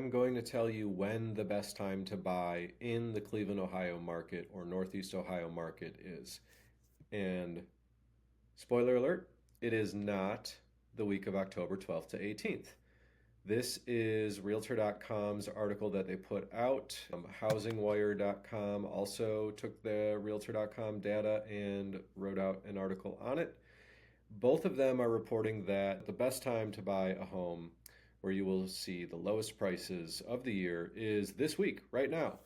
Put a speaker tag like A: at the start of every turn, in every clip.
A: I'm going to tell you when the best time to buy in the Cleveland, Ohio market or Northeast Ohio market is. And spoiler alert, it is not the week of October 12th to 18th. This is Realtor.com's article that they put out. HousingWire.com also took the Realtor.com data and wrote out an article on it. Both of them are reporting that the best time to buy a home where you will see the lowest prices of the year is this week, right now.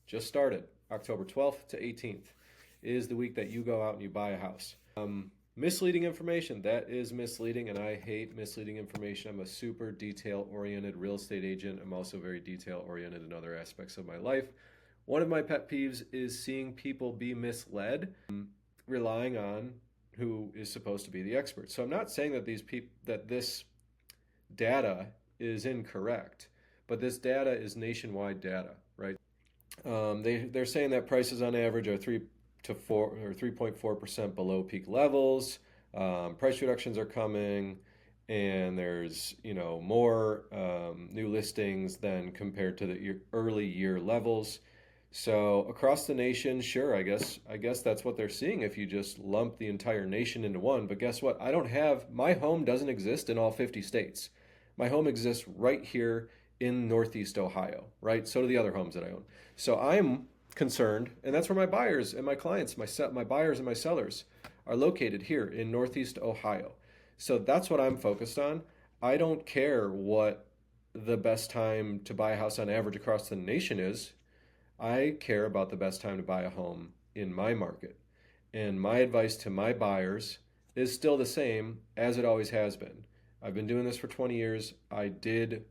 A: Just started. October 12th to 18th is the week that you go out and you buy a house. Misleading information, that is misleading, and I hate misleading information. I'm a super detail-oriented real estate agent. I'm also very detail-oriented in other aspects of my life. One of my pet peeves is seeing people be misled, relying on who is supposed to be the expert. So I'm not saying that this data is incorrect, but this data is nationwide data, right? They're saying that prices on average are 3.4% below peak levels. Price reductions are coming, and there's more new listings than compared to the early year levels. So across the nation, sure, I guess that's what they're seeing if you just lump the entire nation into one. But guess what? My home doesn't exist in all 50 states. My home exists right here in Northeast Ohio, right? So do the other homes that I own. So I'm concerned, and that's where my buyers and my clients, my buyers and my sellers are located here in Northeast Ohio. So that's what I'm focused on. I don't care what the best time to buy a house on average across the nation is. I care about the best time to buy a home in my market. And my advice to my buyers is still the same as it always has been. I've been doing this for 20 years. I did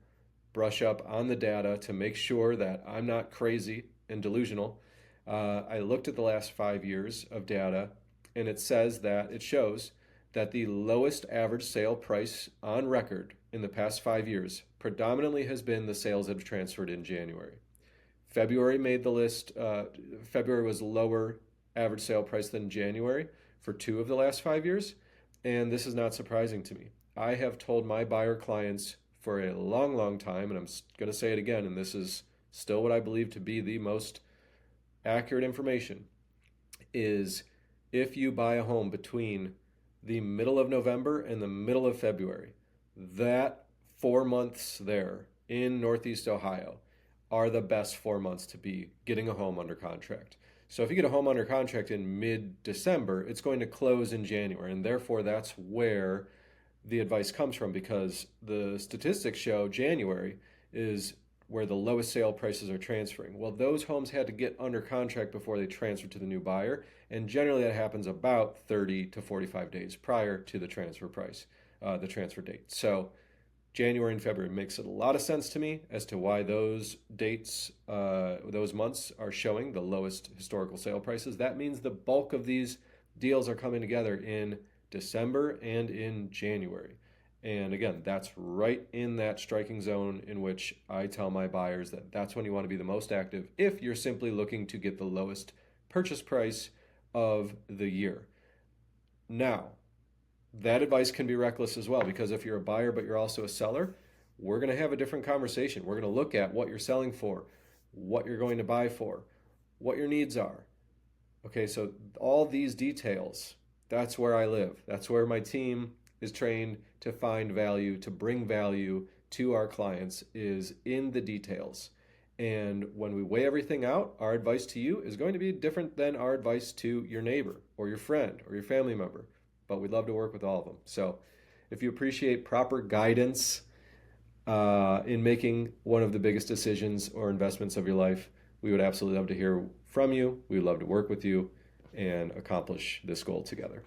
A: brush up on the data to make sure that I'm not crazy and delusional. I looked at the last 5 years of data, and it shows that the lowest average sale price on record in the past 5 years predominantly has been the sales that have transferred in January. February made the list. February was lower average sale price than January for 2 of the last 5 years, and this is not surprising to me. I have told my buyer clients for a long, long time, and I'm going to say it again, and this is still what I believe to be the most accurate information, is if you buy a home between the middle of November and the middle of February, that 4 months there in Northeast Ohio are the best 4 months to be getting a home under contract. So if you get a home under contract in mid-December, it's going to close in January, and therefore that's where the advice comes from, because the statistics show January is where the lowest sale prices are transferring. Well, those homes had to get under contract before they transfer to the new buyer, and generally that happens about 30 to 45 days prior to the transfer price, the transfer date. So January and February makes a lot of sense to me as to why those dates, those months are showing the lowest historical sale prices. That means the bulk of these deals are coming together in December and in January. And again, that's right in that striking zone in which I tell my buyers that that's when you want to be the most active if you're simply looking to get the lowest purchase price of the year. Now, that advice can be reckless as well, because if you're a buyer but you're also a seller, we're going to have a different conversation. We're going to look at what you're selling for, what you're going to buy for, what your needs are. Okay, so all these details, that's where I live. That's where my team is trained to find value, to bring value to our clients, is in the details. And when we weigh everything out, our advice to you is going to be different than our advice to your neighbor or your friend or your family member. But we'd love to work with all of them. So if you appreciate proper guidance in making one of the biggest decisions or investments of your life, we would absolutely love to hear from you. We would love to work with you and accomplish this goal together.